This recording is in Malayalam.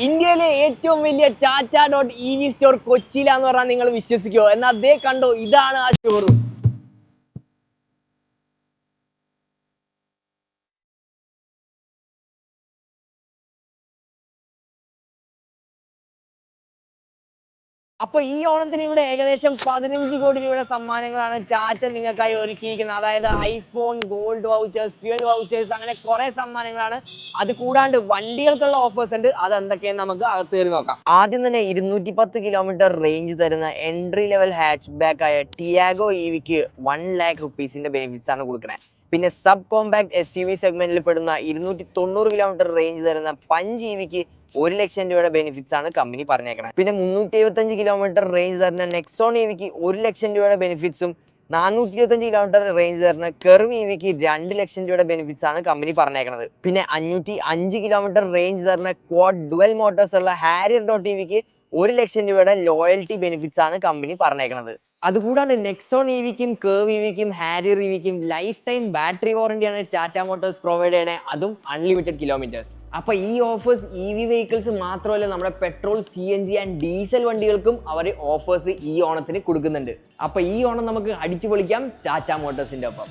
ഇന്ത്യയിലെ ഏറ്റവും വലിയ ടാറ്റ.ev സ്റ്റോർ കൊച്ചിയിലാന്ന് പറഞ്ഞാൽ നിങ്ങൾ വിശ്വസിക്കുമോ? എന്നാൽ അതേ കണ്ടോ, ഇതാണ് ആ സ്റ്റോർ. അപ്പൊ ഈ ഓണത്തിന് ഇവിടെ ഏകദേശം 15 കോടി രൂപയുടെ സമ്മാനങ്ങളാണ് ടാറ്റ നിങ്ങൾക്കായി ഒരുക്കിയിരിക്കുന്നത്. അതായത് iPhone, gold vouchers, fuel vouchers, അങ്ങനെ കുറെ സമ്മാനങ്ങളാണ്. അത് കൂടാണ്ട് വണ്ടികൾക്കുള്ള ഓഫേഴ്സ് ഉണ്ട്. അത് എന്തൊക്കെയെന്ന് നമുക്ക് അകത്ത് കയറി നോക്കാം. ആദ്യം തന്നെ 210 കിലോമീറ്റർ റേഞ്ച് തരുന്ന എൻട്രി ലെവൽ ഹാച്ച് ബാക്ക് ആയ ടിയാഗോ ഇവിക്ക് 1,00,000 റുപ്പീസിന്റെ ബെനിഫിറ്റ്സ് ആണ് കൊടുക്കുന്നത്. പിന്നെ സബ് കോമ്പാക്ട് SUV സെഗ്മെന്റിൽ പെടുന്ന 290 കിലോമീറ്റർ റേഞ്ച് തരുന്ന പഞ്ച് ഇവിക്ക് 1,00,000 രൂപയുടെ ബെനിഫിറ്റ്സ് ആണ് കമ്പനി പറഞ്ഞേക്കുന്നത്. പിന്നെ 375 കിലോമീറ്റർ റേഞ്ച് തരുന്ന നെക്സോൺ ഇവിക്ക് 1,00,000 രൂപയുടെ ബെനിഫിറ്റ്സും 425 കിലോമീറ്റർ റേഞ്ച് തരുന്ന കെർവ് ഇവിക്ക് 2,00,000 രൂപയുടെ ബെനിഫിറ്റ്സ് ആണ് കമ്പനി പറഞ്ഞേക്കുന്നത്. പിന്നെ 505 കിലോമീറ്റർ റേഞ്ച് തരുന്ന ക്വാഡ് ഡുവൽ മോട്ടോഴ്സ് ഉള്ള ഹാരിയർ.ev 1,00,000 രൂപയുടെ ലോയൽറ്റി ബെനിഫിറ്റ്സ് ആണ് കമ്പനി പറഞ്ഞേക്കുന്നത്. അതുകൂടാണ്ട് നെക്സോൺ ഇവിക്കും കെർവ് ഇവിക്കും ഹാരിയർ ഇവിക്കും ലൈഫ് ടൈം ബാറ്ററി വാറന്റിയാണ് ടാറ്റ മോട്ടോഴ്സ് പ്രൊവൈഡ് ചെയ്യണേ, അതും അൺലിമിറ്റഡ് കിലോമീറ്റേഴ്സ്. അപ്പൊ ഈ ഓഫേഴ്സ് EV വെഹിക്കിൾസ് മാത്രമല്ല, നമ്മുടെ പെട്രോൾ, CNG ആൻഡ് ഡീസൽ വണ്ടികൾക്കും അവർ ഓഫേഴ്സ് ഈ ഓണത്തിന് കൊടുക്കുന്നുണ്ട്. അപ്പൊ ഈ ഓണം നമുക്ക് അടിച്ചു പൊളിക്കാം ടാറ്റ മോട്ടോഴ്സിന്റെ ഒപ്പം.